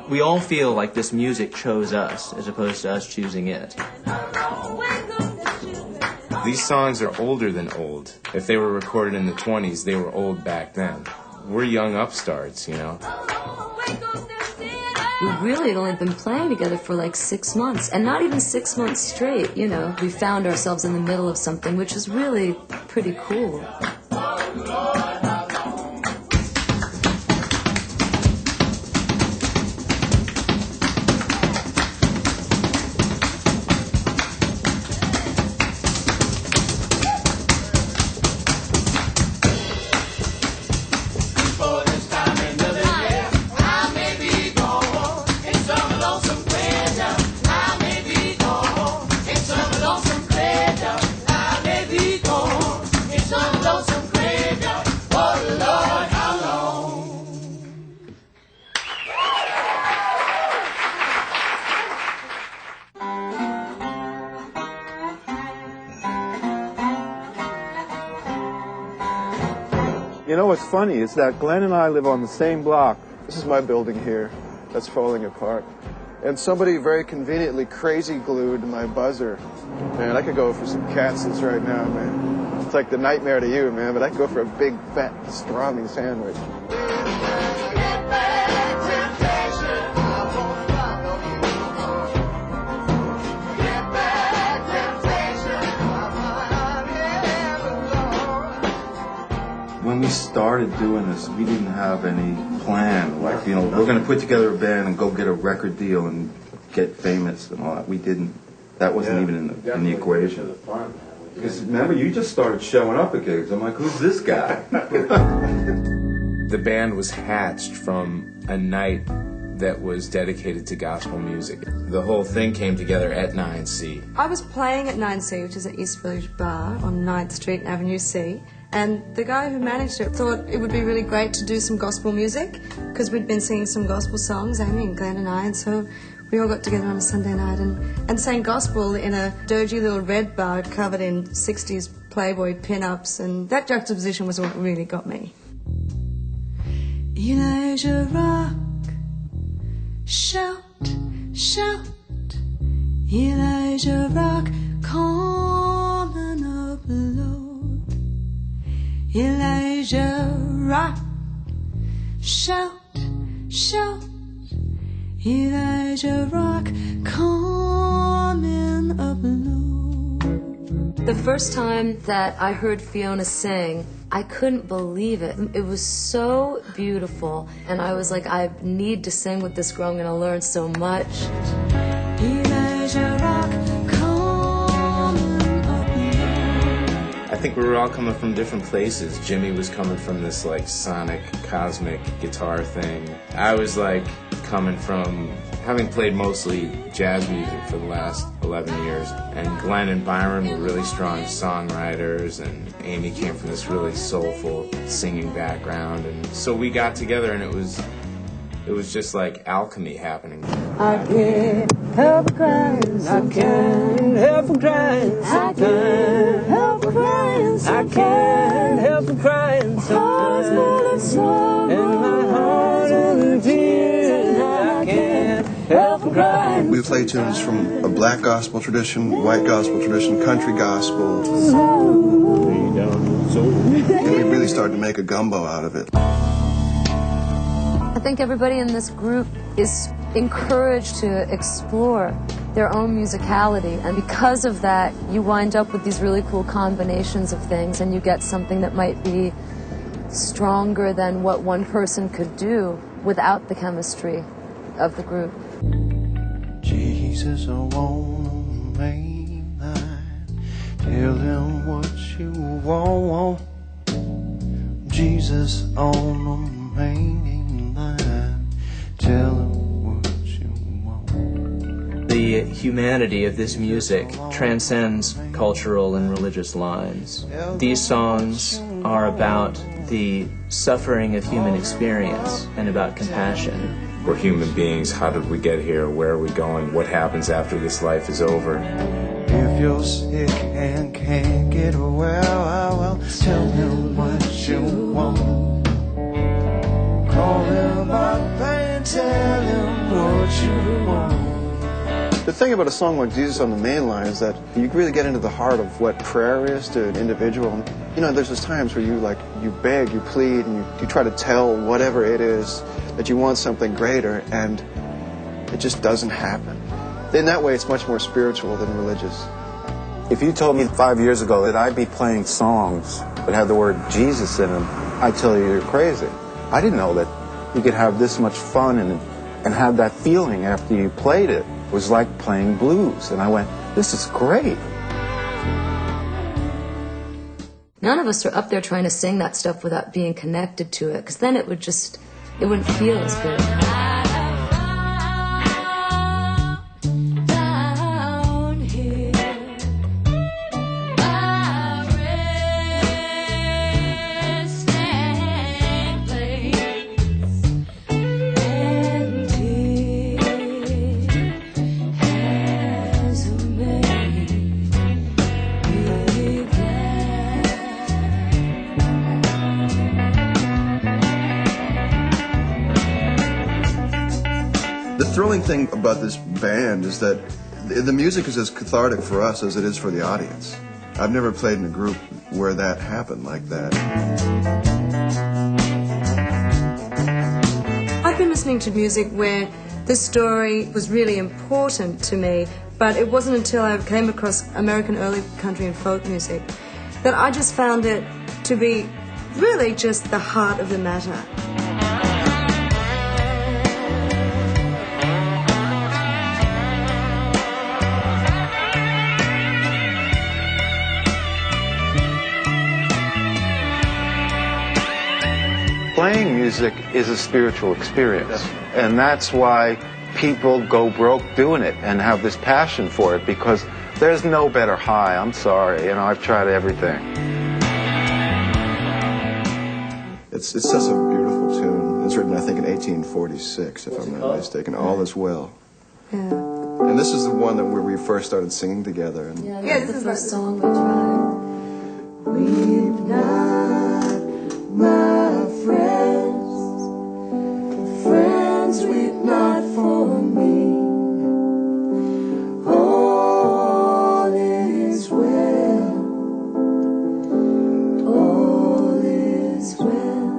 We all feel like this music chose us as opposed to us choosing it. These songs are older than old. If they were recorded in the 20s, they were old back then. We're young upstarts, you know. We really had only been playing together for like 6 months, and not even 6 months straight, you know. We found ourselves in the middle of something, which was really pretty cool. You know what's funny is that Glenn and I live on the same block. This is my building here that's falling apart. And somebody very conveniently crazy glued my buzzer. Man, I could go for some Katz's right now, man. It's like the nightmare to you, man, but I could go for a big, fat pastrami sandwich. When we started doing this, we didn't have any plan. Like, you know, we're going to put together a band and go get a record deal and get famous and all that. We didn't. That wasn't even in the equation. Because remember, you just started showing up at gigs. I'm like, who's this guy? The band was hatched from a night that was dedicated to gospel music. The whole thing came together at 9C. I was playing at 9C, which is an East Village bar on 9th Street and Avenue C. And the guy who managed it thought it would be really great to do some gospel music because we'd been singing some gospel songs, Amy and Glenn and I, and so we all got together on a Sunday night and sang gospel in a dirty little red bar covered in 60s Playboy pin-ups, and that juxtaposition was what really got me. Elijah rock, shout, shout, Elijah rock, coming up low. Elijah rock, shout, shout, Elijah rock, coming up low. The first time that I heard Fiona sing, I couldn't believe it. It was so beautiful, and I was like, I need to sing with this girl. I'm going to learn so much. Elijah rock, I think we were all coming from different places. Jimmy was coming from this like sonic, cosmic guitar thing. I was like coming from having played mostly jazz music for the last 11 years. And Glenn and Byron were really strong songwriters, and Amy came from this really soulful singing background. And so we got together, and it was just like alchemy happening. I can't help crying, I can't help crying sometimes. I can't help crying sometimes. I can't help crying sometimes. And my heart is tears, I can't help crying. We play tunes from a black gospel tradition, white gospel tradition, country gospel. And we really started to make a gumbo out of it. I think everybody in this group is encouraged to explore their own musicality, and because of that you wind up with these really cool combinations of things, and you get something that might be stronger than what one person could do without the chemistry of the group. Jesus, I wanna make mine. Tell him what you want. Jesus on the main line. Tell him what you want. The humanity of this music transcends cultural and religious lines. These songs are about the suffering of human experience and about compassion. We're human beings. How did we get here? Where are we going? What happens after this life is over? If you're sick and can't get well, tell him what you want. Call him up and and tell him what you want. The thing about a song like Jesus on the Main Line is that you really get into the heart of what prayer is to an individual. You know, there's those times where you beg, you plead, and you try to tell whatever it is that you want something greater, and it just doesn't happen. In that way, it's much more spiritual than religious. If you told me 5 years ago that I'd be playing songs that had the word Jesus in them, I'd tell you you're crazy. I didn't know that you could have this much fun and have that feeling after you played it. It was like playing blues, and I went, this is great. None of us are up there trying to sing that stuff without being connected to it, because then it wouldn't feel as good. The thrilling thing about this band is that the music is as cathartic for us as it is for the audience. I've never played in a group where that happened like that. I've been listening to music where this story was really important to me, but it wasn't until I came across American early country and folk music that I just found it to be really just the heart of the matter. Playing music is a spiritual experience, and that's why people go broke doing it and have this passion for it, because there's no better high. I'm sorry, you know, I've tried everything. It's such a beautiful tune. It's written, I think, in 1846, if I'm not mistaken. All is well. Yeah. And this is the one where we first started singing together. And Yeah, this is the first song we tried. Weep not, my friends, weep not for me. All is well, all is well.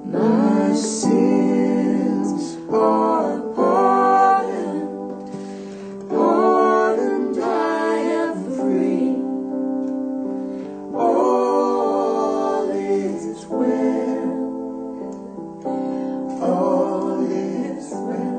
My sins are pardoned, I am free. All is well, all is well.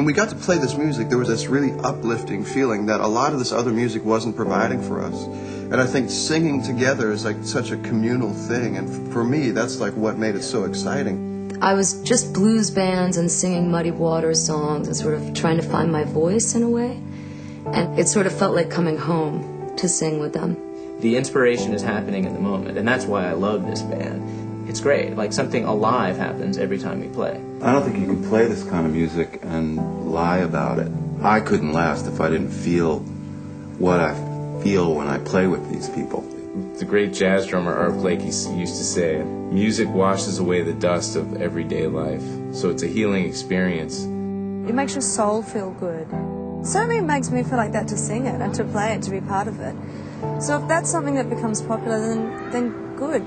when we got to play this music, there was this really uplifting feeling that a lot of this other music wasn't providing for us. And I think singing together is like such a communal thing. And for me, that's like what made it so exciting. I was just blues bands and singing Muddy Waters songs and sort of trying to find my voice in a way. And it sort of felt like coming home to sing with them. The inspiration is happening in the moment, and that's why I love this band. It's great, like something alive happens every time we play. I don't think you can play this kind of music and lie about it. I couldn't last if I didn't feel what I feel when I play with these people. The great jazz drummer Art Blakey used to say, music washes away the dust of everyday life, so it's a healing experience. It makes your soul feel good. Certainly it makes me feel like that to sing it and to play it, to be part of it. So if that's something that becomes popular, then good.